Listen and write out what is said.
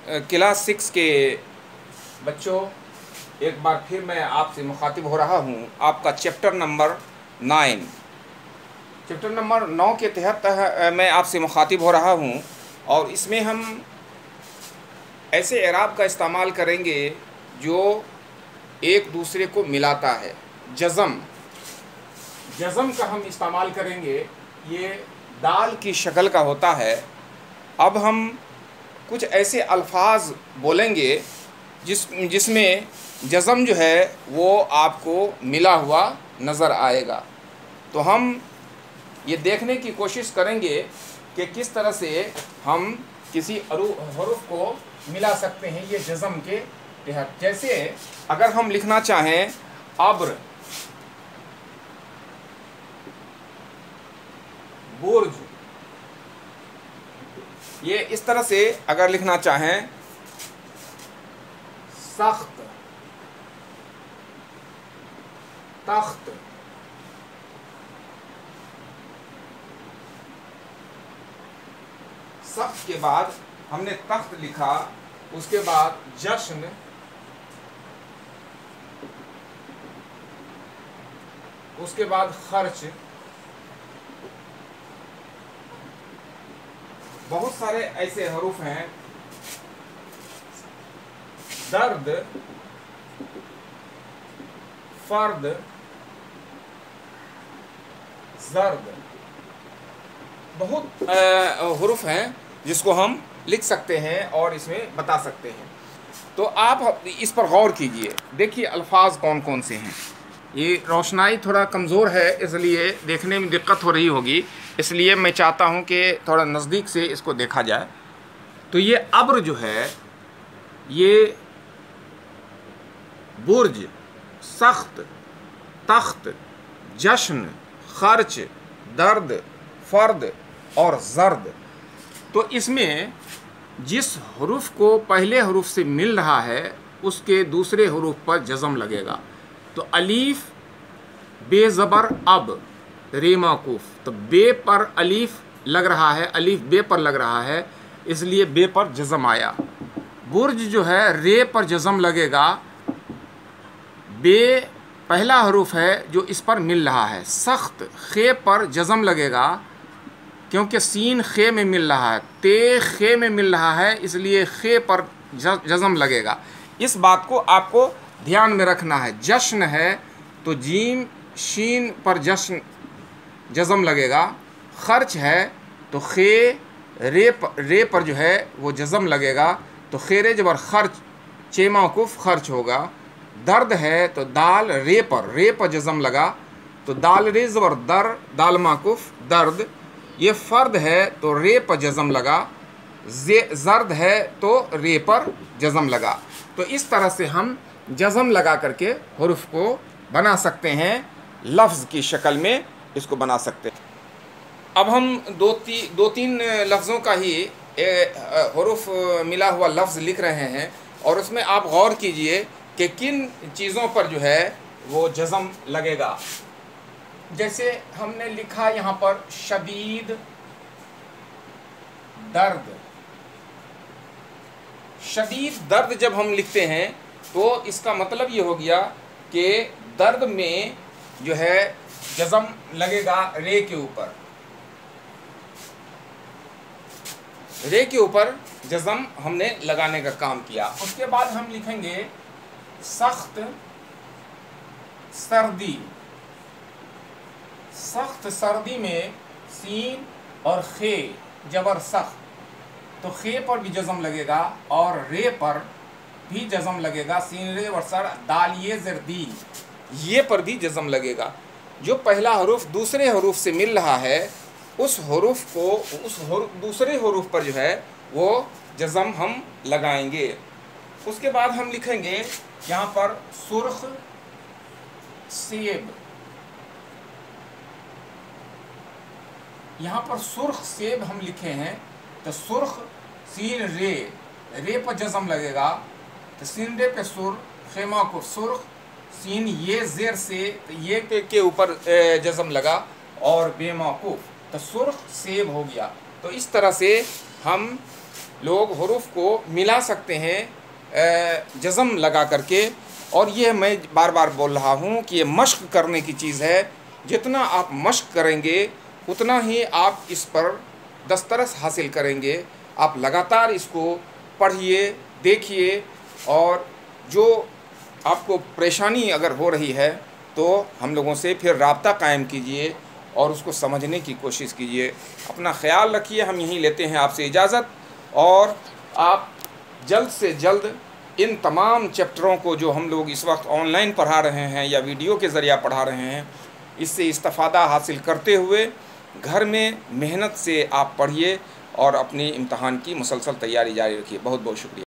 Class 6 के बच्चों, एक बार फिर मैं आपसे मुखातिब हो रहा हूँ। आपका चैप्टर नंबर 9 के तहत मैं आपसे मुखातिब हो रहा हूँ और इसमें हम ऐसे एराब का इस्तेमाल करेंगे जो एक दूसरे को मिलाता है। जज़म का हम इस्तेमाल करेंगे, ये दाल की शक्ल का होता है। अब हम कुछ ऐसे अल्फाज बोलेंगे जिसमें जज़म जो है वो आपको मिला हुआ नज़र आएगा। तो हम ये देखने की कोशिश करेंगे कि किस तरह से हम किसी हरूफ को मिला सकते हैं ये जज़म के तहत। जैसे अगर हम लिखना चाहें अब्र, बुर्ज, ये इस तरह से अगर लिखना चाहें सख्त, तख्त, सख्त के बाद हमने तख्त लिखा, उसके बाद जश्न, उसके बाद खर्च। बहुत सारे ऐसे हरूफ हैं। दर्द, फर्द, जर्द, बहुत हरूफ हैं जिसको हम लिख सकते हैं और इसमें बता सकते हैं। तो आप इस पर गौर कीजिए, देखिए अल्फाज कौन कौन से हैं। ये रोशनाई थोड़ा कमज़ोर है इसलिए देखने में दिक्कत हो रही होगी, इसलिए मैं चाहता हूँ कि थोड़ा नज़दीक से इसको देखा जाए। तो ये अब्र जो है, ये बुर्ज, सख्त, तख्त, जश्न, खर्च, दर्द, फर्द और जर्द। तो इसमें जिस हरूफ को पहले हरूफ से मिल रहा है उसके दूसरे हरूफ पर जज़म लगेगा। तो अलीफ बे ज़बर अब, रे माकूफ, तो बे पर अलीफ लग रहा है, अलीफ बे पर लग रहा है, इसलिए बे पर जज़म आया। बुर्ज जो है रे पर जज़म लगेगा, बे पहला हरूफ है जो इस पर मिल रहा है। सख्त खे पर जज़म लगेगा क्योंकि सीन खे में मिल रहा है, ते खे में मिल रहा है, इसलिए खे पर जज़म लगेगा। इस बात को आपको ध्यान में रखना है। जश्न है तो जीम शीन पर जज़म लगेगा। खर्च है तो खे रे पर जो है वो जज़म लगेगा, तो खेरे जबर खर्च, चे मौकूफ खर्च होगा। दर्द है तो दाल रे पर जज़म लगा, तो दाल रे जबर दर, दाल मौकूफ दर्द। ये फ़र्द है तो रे पर जज़म लगा, जर्द है तो रे पर जज़म लगा। तो इस तरह से हम जज़म लगा करके हरूफ को बना सकते हैं, लफ्ज़ की शक्ल में इसको बना सकते हैं। अब हम दो तीन लफ्ज़ों का ही हरूफ मिला हुआ लफ्ज़ लिख रहे हैं और उसमें आप गौर कीजिए कि किन चीज़ों पर जो है वो जज़म लगेगा। जैसे हमने लिखा यहाँ पर शदीद दर्द। शदीद दर्द जब हम लिखते हैं तो इसका मतलब ये हो गया कि दर्द में जो है जज़म लगेगा रे के ऊपर, रे के ऊपर जज़म हमने लगाने का काम किया। उसके बाद हम लिखेंगे सख्त सर्दी। सख्त सर्दी में सीन और खे जबर सख्त, तो खे पर भी जज़म लगेगा और रे पर भी जज़म लगेगा। सीन रे और सर दाल ये जर्दी, ये पर भी जज़म लगेगा। जो पहला हरूफ दूसरे हरूफ से मिल रहा है उस हरूफ को दूसरे हरूफ पर जो है वो जज़म हम लगाएंगे। उसके बाद हम लिखेंगे यहाँ पर सुर्ख सेब। यहाँ पर सुर्ख सेब हम लिखे हैं तो सुर्ख सीन रे पर जज़म लगेगा, तो सीन रे पे सुर, खेमा को सुर्ख, सीन ये ज़ेर से ये के ऊपर जज़म लगा और बेमौकूफ़, तो सुर्ख सेब हो गया। तो इस तरह से हम लोग हरूफ को मिला सकते हैं जज़म लगा करके। और ये मैं बार बार बोल रहा हूँ कि ये मश्क करने की चीज़ है। जितना आप मश्क करेंगे उतना ही आप इस पर दस्तरस हासिल करेंगे। आप लगातार इसको पढ़िए, देखिए, और जो आपको परेशानी अगर हो रही है तो हम लोगों से फिर राब्ता कायम कीजिए और उसको समझने की कोशिश कीजिए। अपना ख्याल रखिए। हम यहीं लेते हैं आपसे इजाज़त, और आप जल्द से जल्द इन तमाम चैप्टरों को जो हम लोग इस वक्त ऑनलाइन पढ़ा रहे हैं या वीडियो के ज़रिए पढ़ा रहे हैं, इससे इस्तिफ़ादा हासिल करते हुए घर में मेहनत से आप पढ़िए और अपनी इम्तहान की मुसलसल तैयारी जारी रखिए। बहुत बहुत शुक्रिया।